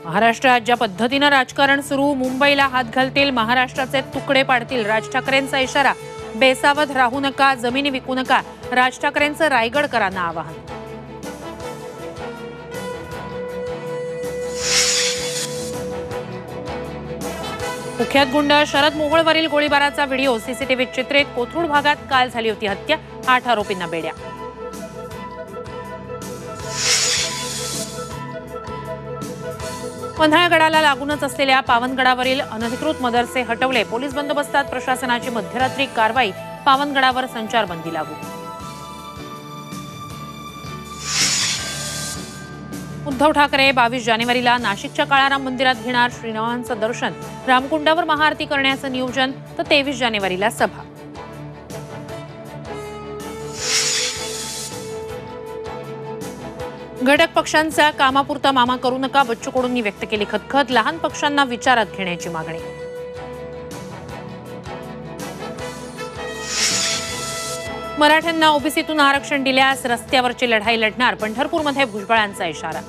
महाराष्ट्रात ज्या पद्धतीनं राजकारण सुरू, मुंबईला हात घालतील, महाराष्ट्राचे तुकडे पाडतील, राज ठाकरेंचा इशारा. बेसावध राहू नका, जमिनी विकू नका, राज ठाकरेंचं रायगडकरांना आवाहन. कुख्यात गुंड शरद मोहोळवरील गोळीबाराचा व्हिडिओ सीसीटीव्हीत चित्रित. कोथरूड भागात काल झाली होती हत्या, 8 आरोपींना बेड्या. पन्हाळगडाला लागूनच असलेल्या पावनगडावरील अनधिकृत मदरसे हटवले. पोलीस बंदोबस्तात प्रशासनाची मध्यरात्री कारवाई. पावनगडावर संचारबंदी लागू. उद्धव ठाकरे 22 जानेवारीला नाशिकच्या काळाराम मंदिरात घेणार श्रीरामांचं दर्शन. रामकुंडावर महाआरती करण्याचं नियोजन. तर 23 जानेवारीला सभा. घटक पक्षांचा कामापुरता मामा करू नका, बच्चू कडूंनी व्यक्त केली खदखद. लहान पक्षांना विचारात घेण्याची मागणी. मराठ्यांना ओबीसीतून आरक्षण दिल्यास रस्त्यावरची लढाई लढणार. पंढरपूरमध्ये भुजबळांचा इशारा.